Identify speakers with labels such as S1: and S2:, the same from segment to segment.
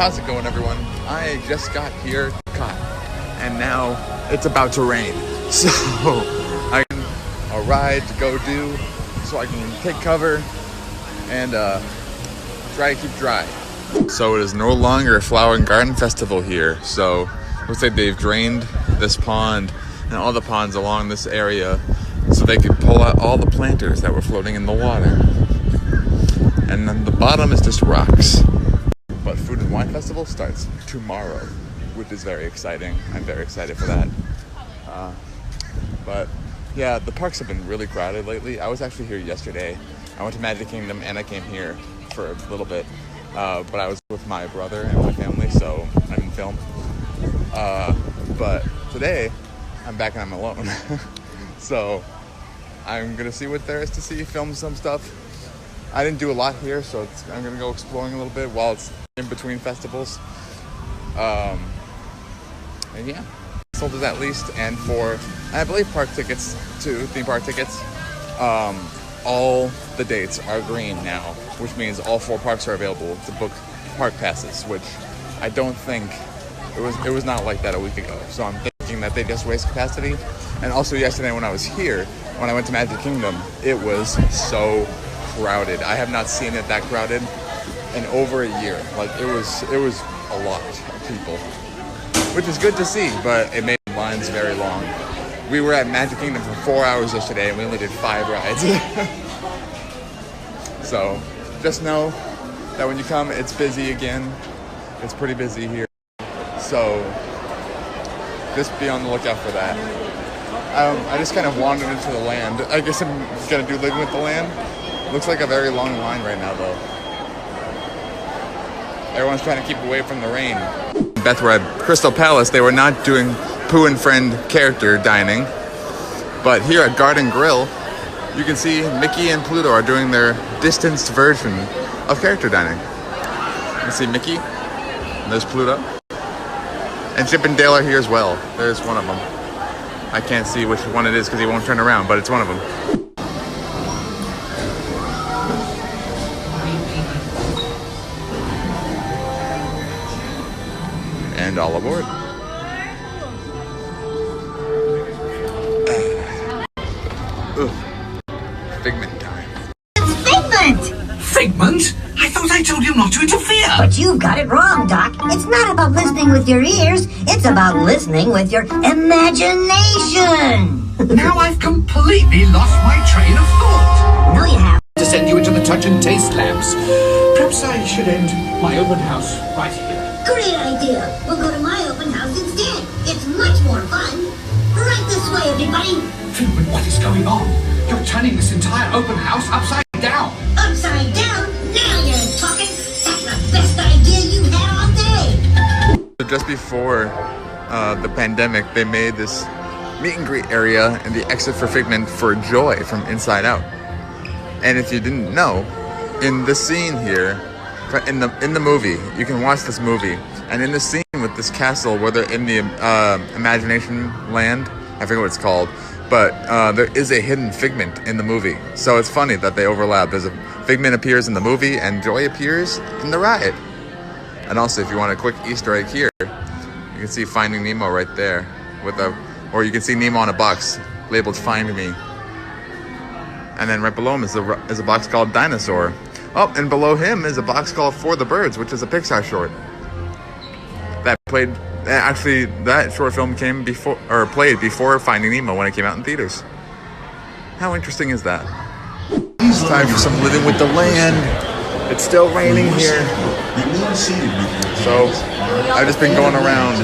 S1: How's it going, everyone? I just got here, and now it's about to rain. So I can a ride to go do, so I can take cover and try to keep dry. So it is no longer a flower and garden festival here. So looks like they've drained this pond and all the ponds along this area, so they could pull out all the planters that were floating in the water. And then the bottom is just rocks. But Food and Wine Festival starts tomorrow, which is very exciting. I'm very excited for that. But yeah, the parks have been really crowded lately. I was actually here yesterday. I went to Magic Kingdom and I came here for a little bit. But I was with my brother and my family, so I didn't film. But today, I'm back and I'm alone. So I'm gonna see what there is to see, film some stuff. I didn't do a lot here, so I'm gonna go exploring a little bit while it's in between festivals. And yeah, sold it at least. And for, I believe, park tickets too, theme park tickets, all the dates are green now, which means all 4 parks are available to book park passes, which I don't think it was not like that a week ago. So I'm thinking that they just waste capacity. And also yesterday when I was here, when I went to Magic Kingdom, it was so crowded. I have not seen it that crowded in over a year. Like it was a lot of people, which is good to see, but it made lines very long. We were at Magic Kingdom for 4 hours yesterday and we only did 5 rides. So just know that when you come, it's busy again. It's pretty busy here. So just be on the lookout for that. I just kind of wandered into the land. I guess I'm gonna do Living with the Land. Looks like a very long line right now though. Everyone's trying to keep away from the rain. Beth were at Crystal Palace. They were not doing Pooh and Friend character dining. But here at Garden Grill, you can see Mickey and Pluto are doing their distanced version of character dining. You can see Mickey, and there's Pluto. And Chip and Dale are here as well. There's one of them. I can't see which one it is because he won't turn around, but it's one of them. And all aboard. Figment time.
S2: It's Figment!
S3: Figment? I thought I told you not to interfere.
S2: But you've got it wrong, Doc. It's not about listening with your ears. It's about listening with your imagination.
S3: Now I've completely lost my train of thought.
S2: No, you have.
S3: To send you into the touch and taste labs. Perhaps I should end my open house right here.
S2: Great idea. We'll go to my open house instead. It's much more fun. Right this way, everybody.
S3: Figment, what is going on? You're turning this entire open house upside down.
S2: Upside down? Now you're talking. That's the best idea you had all day.
S1: So just before the pandemic, they made this meet and greet area and the exit for Figment for Joy from Inside Out. And if you didn't know, in the scene here, in the movie, you can watch this movie, and in the scene with this castle where they're in the imagination land, I forget what it's called, but there is a hidden Figment in the movie. So it's funny that they overlap. There's a Figment appears in the movie and Joy appears in the ride. And also, if you want a quick Easter egg here, you can see Finding Nemo right there or you can see Nemo on a box labeled Find Me. And then right below him is a box called Dinosaur. Oh, and below him is a box called For the Birds, which is a Pixar short that played. Actually, that short film played before Finding Nemo when it came out in theaters. How interesting is that? It's time for some Living with the Land. It's still raining here, so I've just been going around,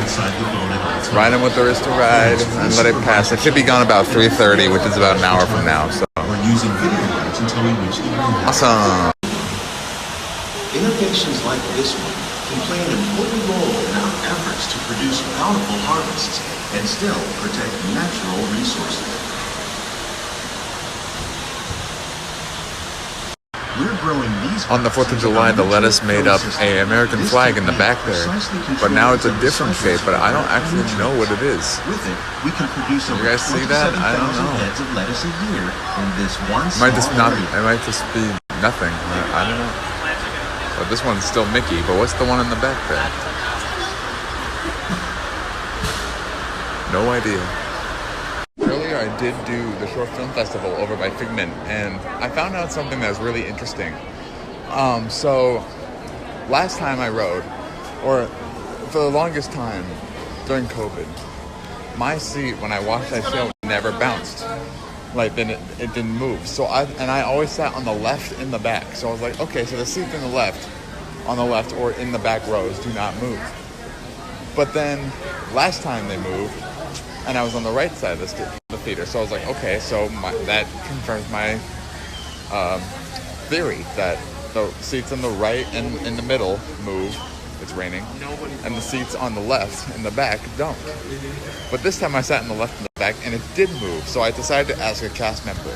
S1: riding what there is to ride, and let it pass. It should be gone about 3:30, which is about an hour from now. So awesome.
S4: Innovations like this one can play an important role in our efforts to produce bountiful harvests and still protect natural resources. We're growing these
S1: on the 4th of July, the lettuce made up an American flag in the back there, but now it's a different shape, but I don't actually know what it is.
S4: With it, we can produce
S1: you guys see that? I don't know.
S4: heads of lettuce a year in this one
S1: It might just be nothing. I don't know. But this one's still Mickey, but what's the one in the back there? No idea. Earlier I did do the short film festival over by Figment, and I found out something that was really interesting. So last time I rode, or for the longest time during COVID, my seat when I watched that show never bounced. Like, then it didn't move. So I always sat on the left in the back. So I was like, okay, so the seats on the left or in the back rows do not move. But then last time they moved, and I was on the right side of the theater. So I was like, okay, so that confirms my theory that the seats on the right and in the middle move. It's raining. And the seats on the left in the back don't. But this time I sat in the left in the back and it did move. So I decided to ask a cast member.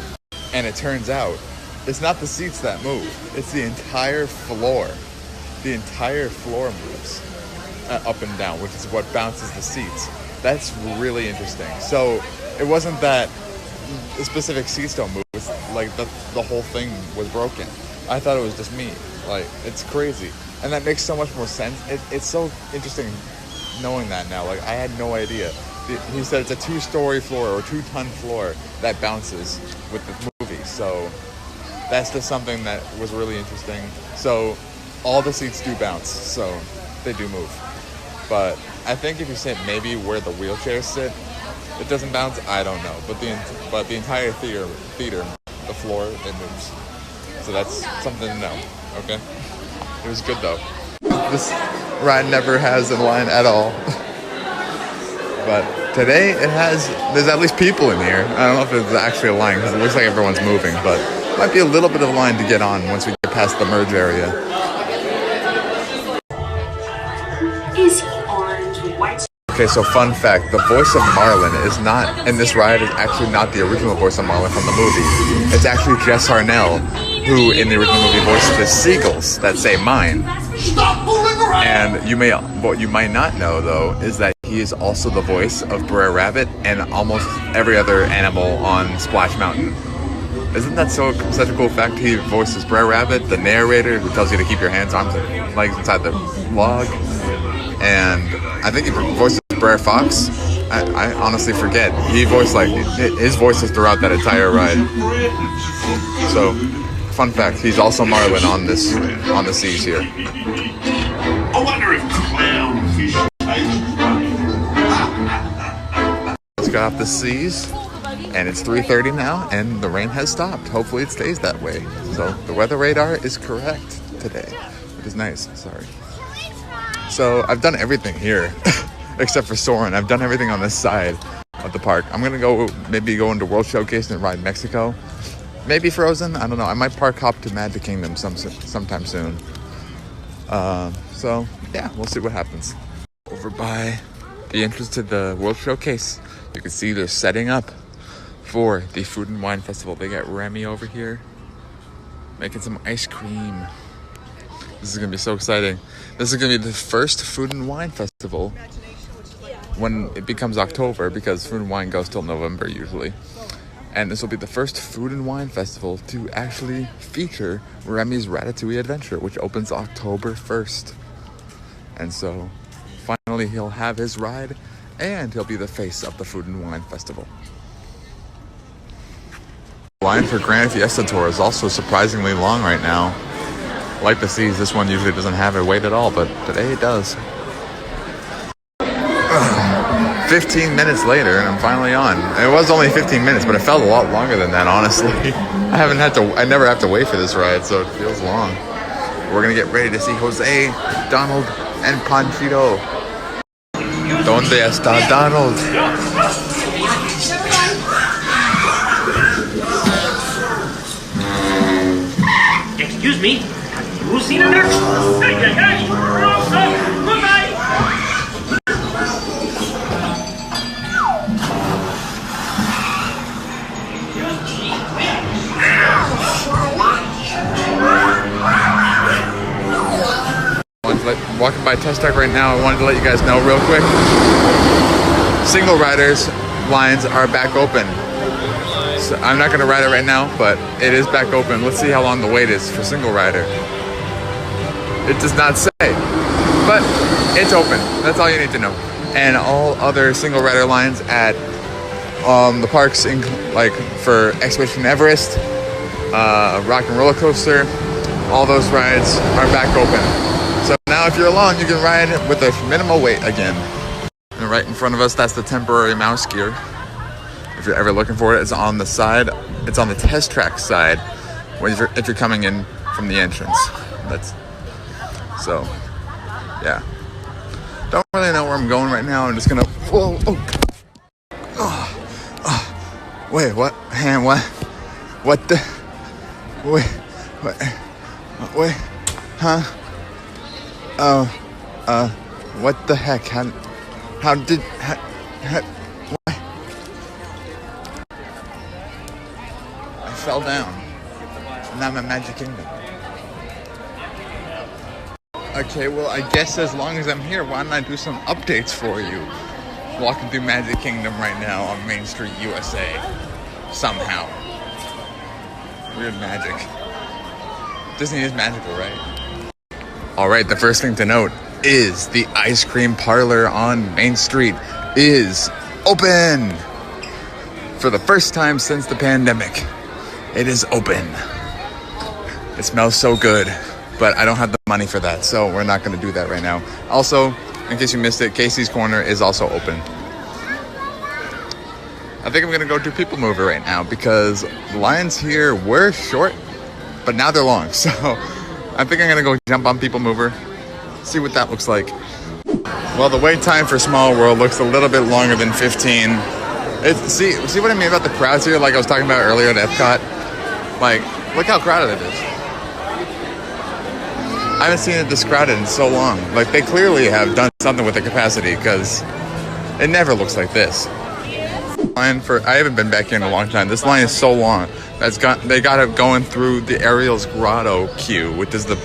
S1: And it turns out it's not the seats that move. It's the entire floor. The entire floor moves up and down, which is what bounces the seats. That's really interesting. So it wasn't that the specific seats don't move. It's like the whole thing was broken. I thought it was just me. Like, it's crazy. And that makes so much more sense. It's so interesting knowing that now. Like, I had no idea. He said it's a 2-story floor or 2-ton floor that bounces with the movie. So that's just something that was really interesting. So all the seats do bounce. So they do move. But I think if you sit maybe where the wheelchairs sit, it doesn't bounce. I don't know. But the entire theater, the floor, it moves. So that's something to know. Okay. It was good though. This ride never has a line at all. But today there's at least people in here. I don't know if there's actually a line because it looks like everyone's moving, but it might be a little bit of a line to get on once we get past the merge area.
S5: Is he orange with white?
S1: Okay, so fun fact, the voice of Marlin is not, in this ride, is actually not the original voice of Marlin from the movie. It's actually Jess Harnell, who in the original movie voiced the seagulls that say mine. And what you might not know though is that he is also the voice of Brer Rabbit and almost every other animal on Splash Mountain. Isn't that such a cool fact? He voices Brer Rabbit, the narrator who tells you to keep your hands, arms, and legs inside the log. And I think he voices Brer Fox. I honestly forget. He voiced his voice is throughout that entire ride. So, fun fact, he's also Marlin on the seas here.
S6: I wonder if clownfish
S1: Let's get off the seas, and it's 3:30 now, and the rain has stopped. Hopefully it stays that way. So the weather radar is correct today, which is nice. Sorry. So I've done everything here, except for Soarin'. I've done everything on this side of the park. I'm gonna maybe go into World Showcase and ride Mexico. Maybe Frozen, I don't know. I might park hop to Magic Kingdom sometime soon. So yeah, we'll see what happens. Over by the entrance to the World Showcase, you can see they're setting up for the Food and Wine Festival. They got Remy over here making some ice cream. This is gonna be so exciting. This is gonna be the first Food and Wine Festival when it becomes October, because Food and Wine goes till November usually. And this will be the first Food and Wine Festival to actually feature Remy's Ratatouille Adventure, which opens October 1st. And so, finally he'll have his ride, and he'll be the face of the Food and Wine Festival. The line for Grand Fiesta Tour is also surprisingly long right now. Like the seas, this one usually doesn't have a wait at all, but today it does. 15 minutes later, and I'm finally on. It was only 15 minutes, but it felt a lot longer than that, honestly. I never have to wait for this ride, so it feels long. We're gonna get ready to see Jose, Donald, and Panchito. ¿Dónde está Donald?
S7: Excuse me, have you seen a nurse? Hey, hey, hey! Goodbye!
S1: Walking by Test Track right now, I wanted to let you guys know real quick. Single riders lines are back open. So I'm not going to ride it right now, but it is back open. Let's see how long the wait is for single rider. It does not say. But it's open. That's all you need to know. And all other single rider lines at the parks, like for Expedition Everest, Rock and Roller Coaster, all those rides are back open. So now if you're alone, you can ride with a minimal wait again. And right in front of us, that's the temporary mouse gear. If you're ever looking for it, it's on the side. It's on the test track side if you're coming in from the entrance. So, yeah. Don't really know where I'm going right now. I'm just gonna. Whoa! Wait, what? Hand, what? What the? Wait, what? Wait, huh? What the heck? How did? What? I fell down. And I'm in Magic Kingdom. Okay, well, I guess as long as I'm here, why don't I do some updates for you? Walking through Magic Kingdom right now on Main Street, USA. Somehow. Weird magic. Disney is magical, right? Alright, the first thing to note is the Ice Cream Parlor on Main Street is open! For the first time since the pandemic, it is open. It smells so good. But I don't have the money for that, so we're not going to do that right now. Also, in case you missed it, Casey's Corner is also open. I think I'm going to go do People Mover right now because the lines here were short, but now they're long. So I think I'm going to go jump on People Mover, see what that looks like. Well, the wait time for Small World looks a little bit longer than 15. See what I mean about the crowds here, like I was talking about earlier at Epcot? Like, look how crowded it is. I haven't seen it this crowded in so long. Like, they clearly have done something with the capacity because it never looks like this. I haven't been back here in a long time. This line is so long. They got it going through the Ariel's Grotto queue, which is the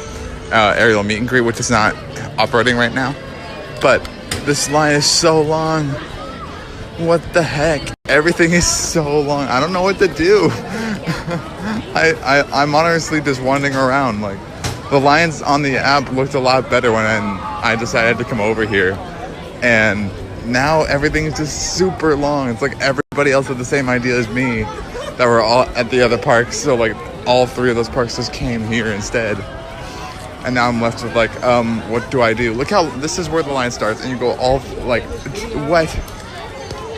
S1: Ariel meet and greet, which is not operating right now. But this line is so long. What the heck? Everything is so long. I don't know what to do. I'm honestly just wandering around. Like, the lines on the app looked a lot better when I decided to come over here. And now everything is just super long. It's like everybody else had the same idea as me that were all at the other parks. So like all three of those parks just came here instead. And now I'm left with like, what do I do? Look how, this is where the line starts and you go all, like, what?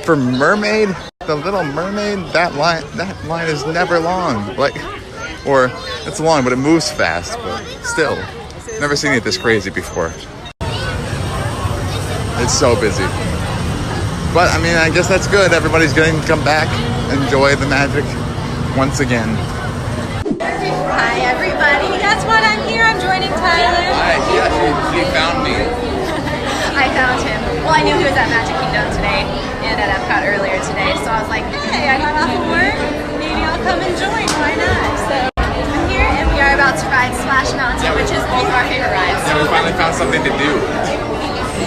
S1: For Mermaid, the Little Mermaid, that line is never long. Like, or it's long, but it moves fast, but still, never seen it this crazy before. It's so busy. But I mean, I guess that's good. Everybody's getting to come back, enjoy the magic once again.
S8: Hi everybody, guess what? I'm here, I'm joining Tyler.
S1: Hi, yeah, she found me.
S8: I found him. Well, I knew he was at Magic Kingdom today and at Epcot earlier today, so I was like, hey, I got off of work, maybe I'll come and join, why not? So I'm here and we are about to ride Splash Mountain, which is both our favorite rides.
S1: Yeah, we finally found something to do.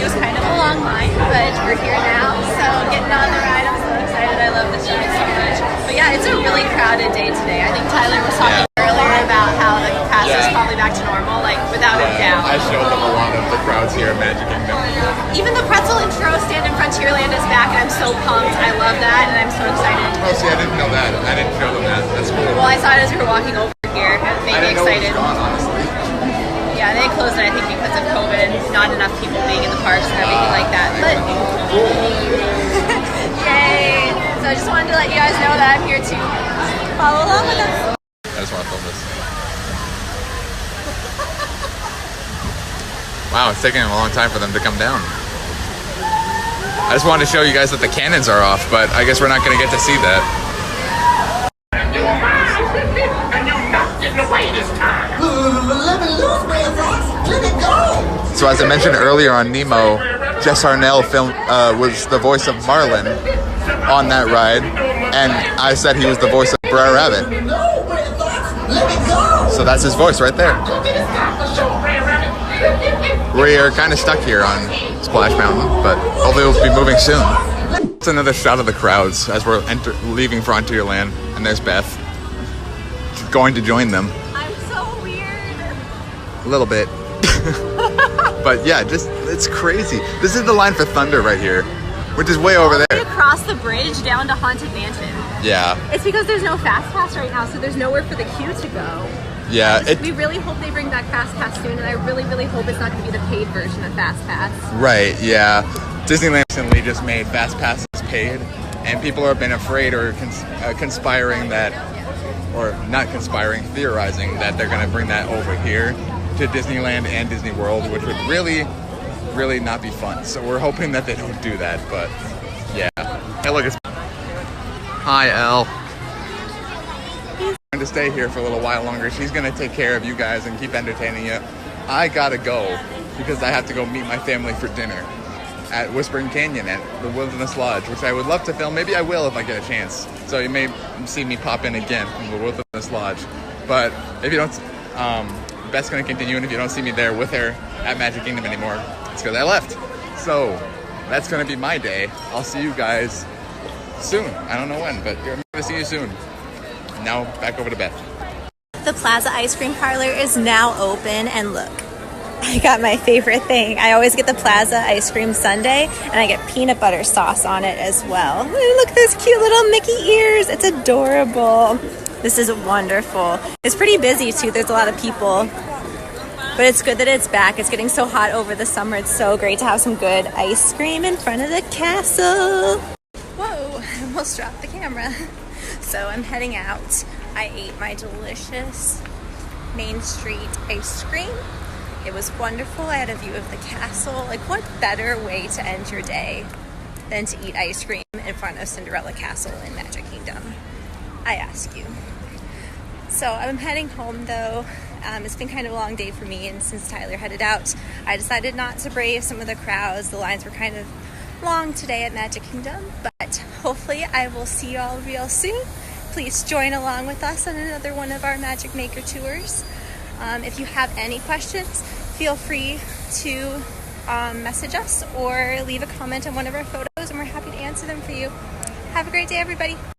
S8: It was kind of a long line, but we're here now, so getting on the ride, I'm so excited. I love this ride so much. But yeah, it's a really crowded day today. I think Tyler was talking earlier about how the capacity is probably back to normal, like without a doubt.
S1: I showed them a lot of the crowds here at Magic Kingdom.
S8: Even the pretzel and churro stand in Frontierland is back, and I'm so pumped. I love that, and I'm so excited.
S1: Oh, see, I didn't know that. I didn't show them that. That's cool.
S8: Well, I saw it as we were walking over here. It made me excited.
S1: I didn't know it was gone, honestly.
S8: Yeah, they closed it, I think, because of COVID, not enough people being in the parks and everything like that. But yay! So I just wanted to let you guys know that I'm here to follow along with us.
S1: I just want to film this. Wow, it's taking a long time for them to come down. I just wanted to show you guys that the cannons are off, but I guess we're not going to get to see that.
S6: And you're not getting away this time.
S2: Let me loose, Red Fox. Let it go.
S1: So as I mentioned earlier on Nemo, Jess Harnell was the voice of Marlin on that ride, and I said he was the voice of Brer Rabbit.
S2: No, Red Fox. Let it go.
S1: So that's his voice right there. We're kind of stuck here on Splash Mountain, but hopefully we'll be moving soon. It's another shot of the crowds as we're leaving Frontierland, and there's Beth going to join them.
S8: I'm so weird.
S1: A little bit. But yeah, it's crazy. This is the line for Thunder right here, which is way over there.
S8: Across the bridge down to Haunted Mansion.
S1: Yeah.
S8: It's because there's no Fast Pass right now, so there's nowhere for the queue to go.
S1: Yeah.
S8: We really hope they bring back Fast Pass soon, and I really, really hope it's not going to be the paid version of Fast Pass.
S1: Right, yeah. Disneyland recently just made Fast Passes paid, and people have been afraid or conspiring that, or not conspiring, theorizing that they're going to bring that over here to Disneyland and Disney World, which would really, really not be fun. So we're hoping that they don't do that, but yeah. Hey, look, it's... Hi, Elle. She's going to stay here for a little while longer. She's going to take care of you guys and keep entertaining you. I gotta go because I have to go meet my family for dinner at Whispering Canyon at the Wilderness Lodge, which I would love to film. Maybe I will if I get a chance. So you may see me pop in again from the Wilderness Lodge. But if you don't, Beth's gonna continue, and if you don't see me there with her at Magic Kingdom anymore, it's because I left. So that's gonna be my day. I'll see you guys soon. I don't know when, but I'm gonna see you soon. Now back over to Beth.
S8: The Plaza Ice Cream Parlor is now open, and look, I got my favorite thing. I always get the Plaza Ice Cream Sundae, and I get peanut butter sauce on it as well. Ooh, look at those cute little Mickey ears. It's adorable. This is wonderful. It's pretty busy too. There's a lot of people, but it's good that it's back. It's getting so hot over the summer. It's so great to have some good ice cream in front of the castle. Whoa, I almost dropped the camera. So I'm heading out. I ate my delicious Main Street ice cream. It was wonderful. I had a view of the castle. Like, what better way to end your day than to eat ice cream in front of Cinderella Castle in Magic Kingdom? I ask you. So I'm heading home though. It's been kind of a long day for me, and since Tyler headed out, I decided not to brave some of the crowds. The lines were kind of long today at Magic Kingdom, but hopefully I will see you all real soon. Please join along with us on another one of our Magic Maker tours. If you have any questions, feel free to message us or leave a comment on one of our photos, and we're happy to answer them for you. Have a great day, everybody.